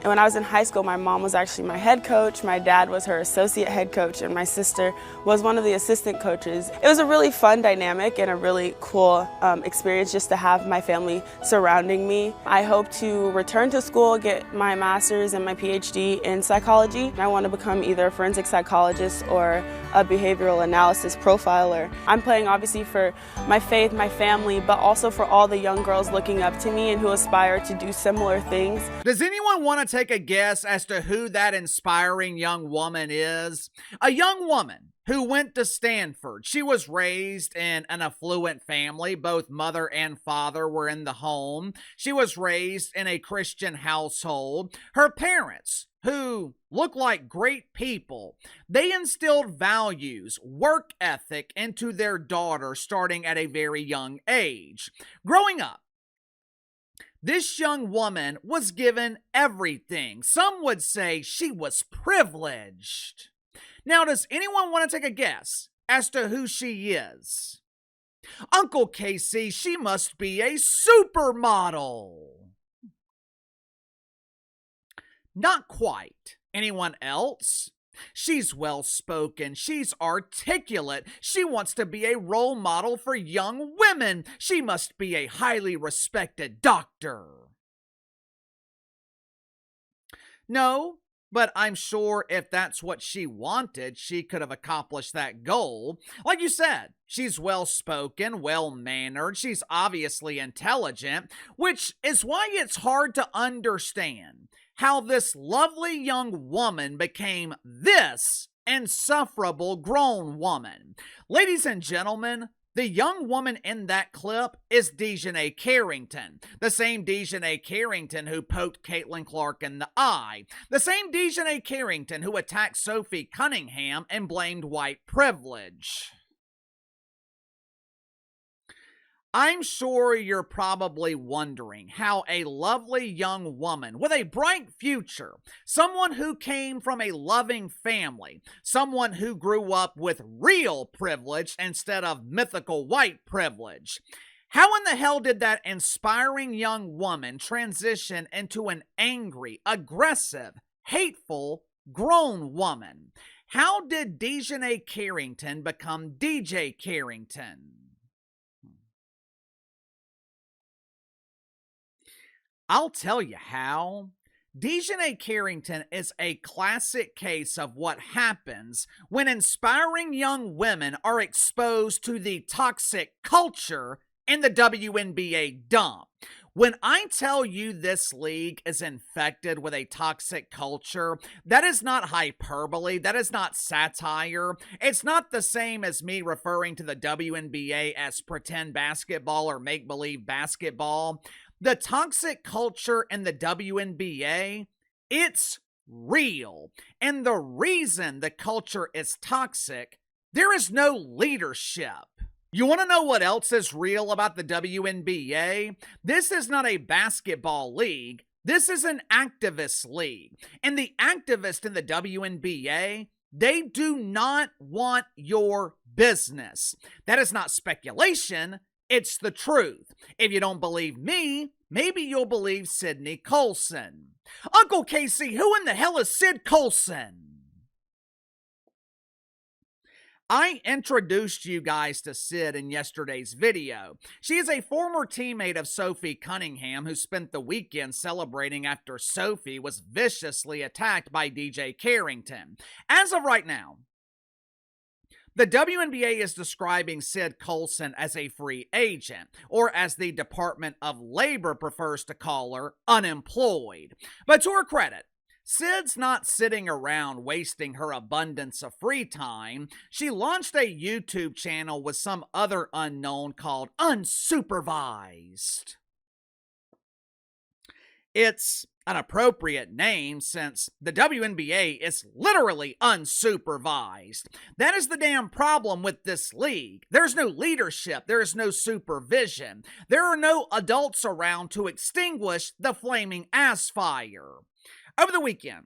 And when I was in high school, my mom was actually my head coach, my dad was her associate head coach, and my sister was one of the assistant coaches. It was a really fun dynamic and a really cool experience just to have my family surrounding me. I hope to return to school, get my master's and my PhD in psychology. I want to become either a forensic psychologist or a behavioral analysis profiler. I'm playing obviously for my faith, my family, but also for all the young girls looking up to me and who aspire to do similar things. Does anyone want to take a guess as to who that inspiring young woman is? A young woman who went to Stanford. She was raised in an affluent family. Both mother and father were in the home. She was raised in a Christian household. Her parents, who look like great people, they instilled values, work ethic into their daughter starting at a very young age. Growing up, this young woman was given everything. Some would say she was privileged. Now, does anyone want to take a guess as to who she is? Uncle Casey, she must be a supermodel. Not quite. Anyone else? She's well-spoken. She's articulate. She wants to be a role model for young women. She must be a highly respected doctor. No, but I'm sure if that's what she wanted, she could have accomplished that goal. Like you said, she's well-spoken, well-mannered, she's obviously intelligent, which is why it's hard to understand how this lovely young woman became this insufferable grown woman. Ladies and gentlemen, the young woman in that clip is Dejanay Carrington, the same Dejanay Carrington who poked Caitlin Clark in the eye, the same Dejanay Carrington who attacked Sophie Cunningham and blamed white privilege. I'm sure you're probably wondering how a lovely young woman with a bright future, someone who came from a loving family, someone who grew up with real privilege instead of mythical white privilege, how in the hell did that inspiring young woman transition into an angry, aggressive, hateful, grown woman? How did Dejanay Carrington become DJ Carrington? I'll tell you how. Dejanay Carrington is a classic case of what happens when inspiring young women are exposed to the toxic culture in the WNBA dump. When I tell you this league is infected with a toxic culture, that is not hyperbole, that is not satire. It's not the same as me referring to the WNBA as pretend basketball or make-believe basketball. The toxic culture in the WNBA, it's real. And the reason the culture is toxic, there is no leadership. You want to know what else is real about the WNBA? This is not a basketball league. This is an activist league. And the activists in the WNBA, they do not want your business. That is not speculation. It's the truth. If you don't believe me, maybe you'll believe Sydney Colsen. Uncle Casey, who in the hell is Sid Colsen? I introduced you guys to Sid in yesterday's video. She is a former teammate of Sophie Cunningham who spent the weekend celebrating after Sophie was viciously attacked by DJ Carrington. As of right now, the WNBA is describing Sid Colsen as a free agent, or as the Department of Labor prefers to call her, unemployed. But to her credit, Sid's not sitting around wasting her abundance of free time. She launched a YouTube channel with some other unknown called Unsupervised. It's an appropriate name since the WNBA is literally unsupervised. That is the damn problem with this league. There's no leadership. There is no supervision. There are no adults around to extinguish the flaming ass fire. Over the weekend,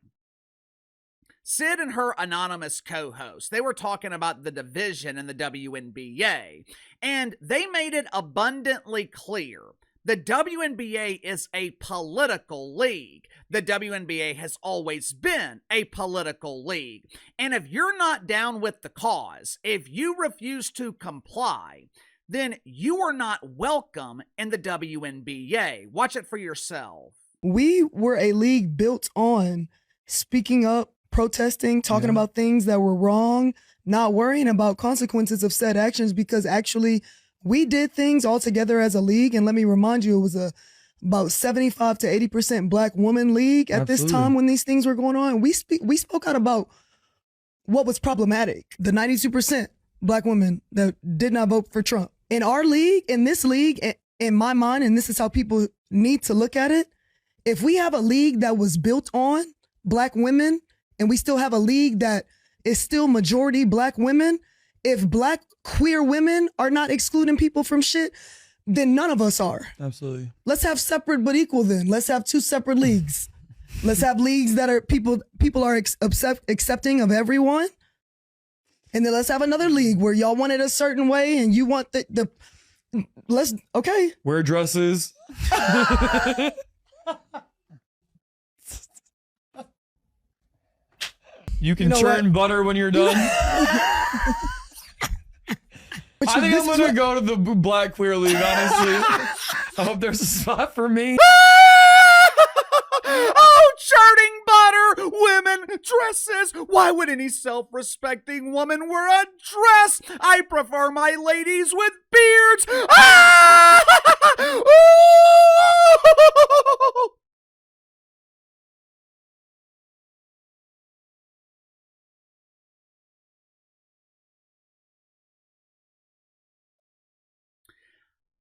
Sid and her anonymous co-host, they were talking about the division in the WNBA, and they made it abundantly clear the WNBA is a political league. The WNBA has always been a political league. And if you're not down with the cause, if you refuse to comply, then you are not welcome in the WNBA. Watch it for yourself. We were a league built on speaking up, protesting, talking about things that were wrong, not worrying about consequences of said actions, because actually we did things all together as a league. And let me remind you, it was about 75 to 80% Black woman league at this time when these things were going on. We spoke out about what was problematic. The 92% Black women that did not vote for Trump. In our league, in this league, in my mind, and this is how people need to look at it, if we have a league that was built on Black women and we still have a league that is still majority Black women, if Black queer women are not excluding people from shit, then none of us are. Absolutely. Let's have separate but equal then. Let's have two separate leagues. Let's have leagues that are people are accepting of everyone. And then let's have another league where y'all want it a certain way and you want okay. Wear dresses. You can churn butter when you're done. I think I'm going to go to the Black Queer League, honestly. I hope there's a spot for me. Oh, churning butter, women, dresses. Why would any self-respecting woman wear a dress? I prefer my ladies with beards. Ah! Ooh!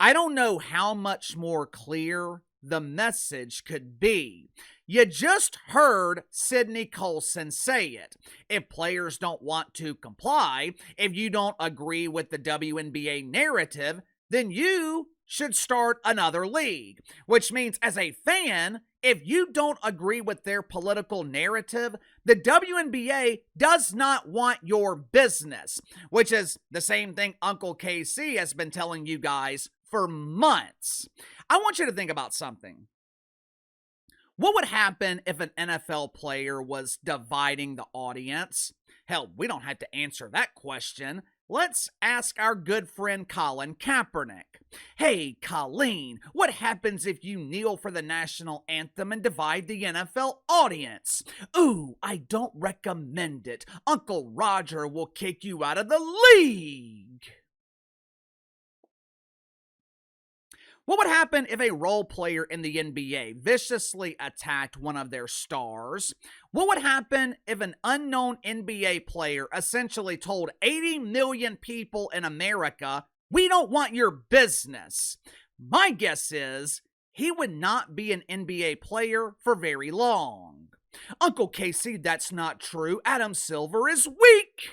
I don't know how much more clear the message could be. You just heard Sydney Colsen say it. If players don't want to comply, if you don't agree with the WNBA narrative, then you should start another league. Which means, as a fan, if you don't agree with their political narrative, the WNBA does not want your business. Which is the same thing Uncle KC has been telling you guys for months. I want you to think about something. What would happen if an NFL player was dividing the audience? Hell, we don't have to answer that question. Let's ask our good friend Colin Kaepernick. Hey, Colleen, what happens if you kneel for the national anthem and divide the NFL audience? Ooh, I don't recommend it. Uncle Roger will kick you out of the league. What would happen if a role player in the NBA viciously attacked one of their stars? What would happen if an unknown NBA player essentially told 80 million people in America, we don't want your business? My guess is he would not be an NBA player for very long. Uncle Casey, that's not true. Adam Silver is weak.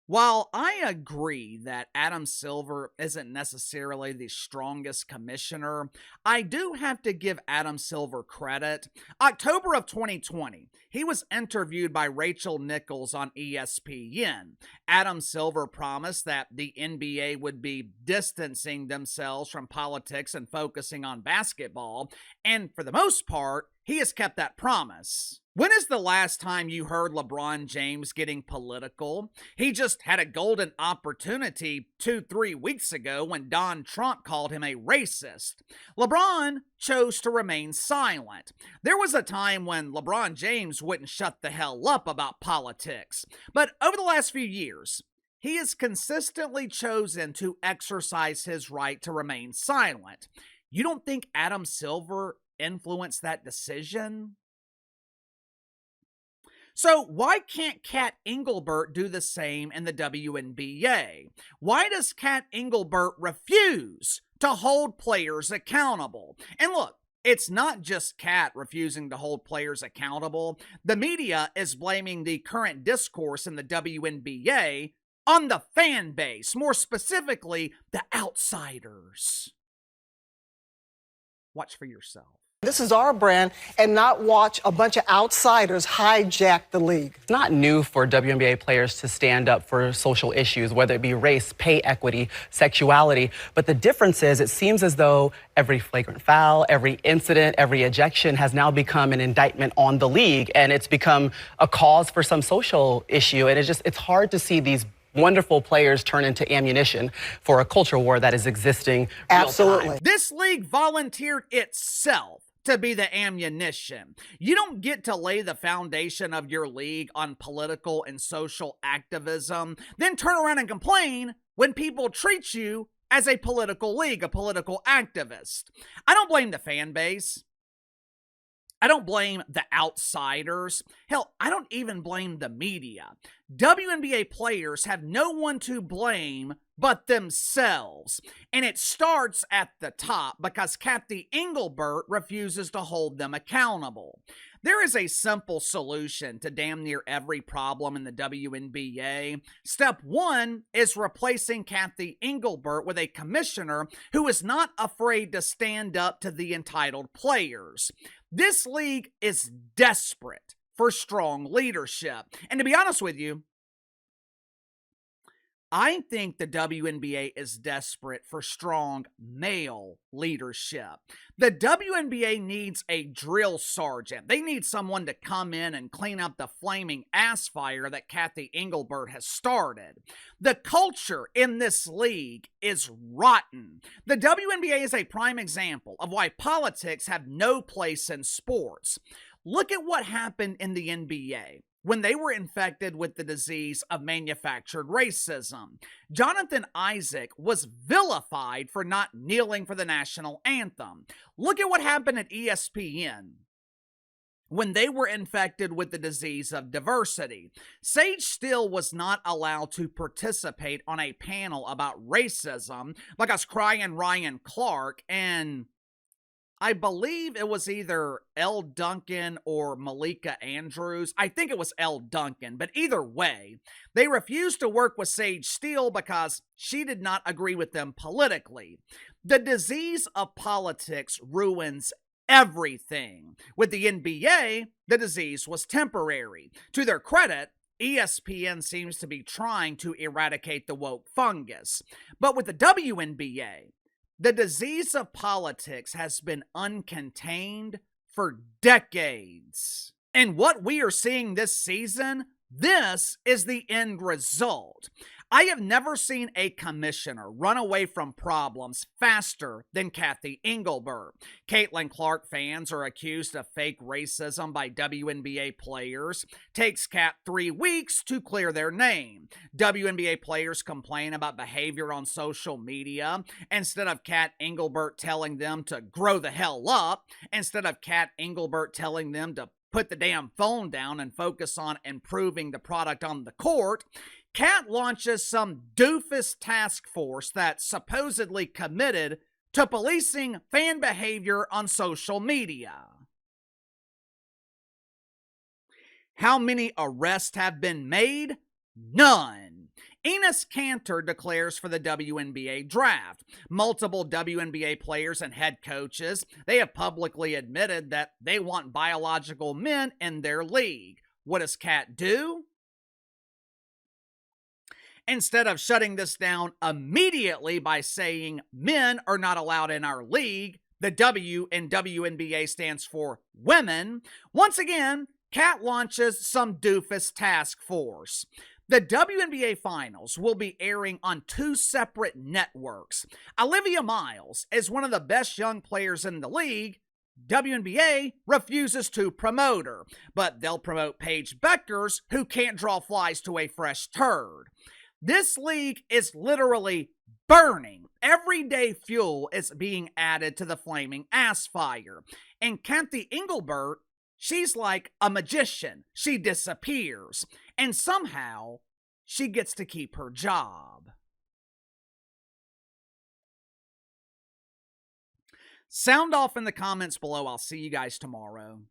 While I agree that Adam Silver isn't necessarily the strongest commissioner, I do have to give Adam Silver credit. October of 2020, he was interviewed by Rachel Nichols on ESPN. Adam Silver promised that the NBA would be distancing themselves from politics and focusing on basketball, and for the most part, he has kept that promise. When is the last time you heard LeBron James getting political? He just had a golden opportunity 2-3 weeks ago when Donald Trump called him a racist. LeBron chose to remain silent. There was a time when LeBron James wouldn't shut the hell up about politics. But over the last few years, he has consistently chosen to exercise his right to remain silent. You don't think Adam Silver influenced that decision? So why can't Cathy Engelbert do the same in the WNBA? Why does Cathy Engelbert refuse to hold players accountable? And look, it's not just Cat refusing to hold players accountable. The media is blaming the current discourse in the WNBA on the fan base, more specifically, the outsiders. Watch for yourself. This is our brand, and not watch a bunch of outsiders hijack the league. It's not new for WNBA players to stand up for social issues, whether it be race, pay equity, sexuality. But the difference is it seems as though every flagrant foul, every incident, every ejection has now become an indictment on the league, and it's become a cause for some social issue. And it's hard to see these wonderful players turn into ammunition for a culture war that is existing. Absolutely. This league volunteered itself to be the ammunition. You don't get to lay the foundation of your league on political and social activism, then turn around and complain when people treat you as a political league, a political activist. I don't blame the fan base. I don't blame the outsiders. Hell, I don't even blame the media. WNBA players have no one to blame but themselves. And it starts at the top because Cathy Engelbert refuses to hold them accountable. There is a simple solution to damn near every problem in the WNBA. Step one is replacing Cathy Engelbert with a commissioner who is not afraid to stand up to the entitled players. This league is desperate for strong leadership. And to be honest with you, I think the WNBA is desperate for strong male leadership. The WNBA needs a drill sergeant. They need someone to come in and clean up the flaming ass fire that Cathy Engelbert has started. The culture in this league is rotten. The WNBA is a prime example of why politics have no place in sports. Look at what happened in the NBA when they were infected with the disease of manufactured racism. Jonathan Isaac was vilified for not kneeling for the national anthem. Look at what happened at ESPN when they were infected with the disease of diversity. Sage Steele was not allowed to participate on a panel about racism because Ryan Clark and I believe it was either Elle Duncan or Malika Andrews. I think it was Elle Duncan, but either way, they refused to work with Sage Steele because she did not agree with them politically. The disease of politics ruins everything. With the NBA, the disease was temporary. To their credit, ESPN seems to be trying to eradicate the woke fungus. But with the WNBA, the disease of politics has been uncontained for decades. And what we are seeing this season, this is the end result. I have never seen a commissioner run away from problems faster than Cathy Engelbert. Caitlin Clark fans are accused of fake racism by WNBA players. Takes Cat 3 weeks to clear their name. WNBA players complain about behavior on social media. Instead of Cat Engelbert telling them to grow the hell up, instead of Cat Engelbert telling them to put the damn phone down and focus on improving the product on the court, Cat launches some doofus task force that's supposedly committed to policing fan behavior on social media. How many arrests have been made? None. Enes Kanter declares for the WNBA draft. Multiple WNBA players and head coaches, they have publicly admitted that they want biological men in their league. What does Cat do? Instead of shutting this down immediately by saying men are not allowed in our league, the W in WNBA stands for women, once again, Cat launches some doofus task force. The WNBA Finals will be airing on 2 separate networks. Olivia Miles is one of the best young players in the league. WNBA refuses to promote her, but they'll promote Paige Beckers, who can't draw flies to a fresh turd. This league is literally burning. Everyday fuel is being added to the flaming ass fire. And Cathy Engelbert, she's like a magician. She disappears. And somehow, she gets to keep her job. Sound off in the comments below. I'll see you guys tomorrow.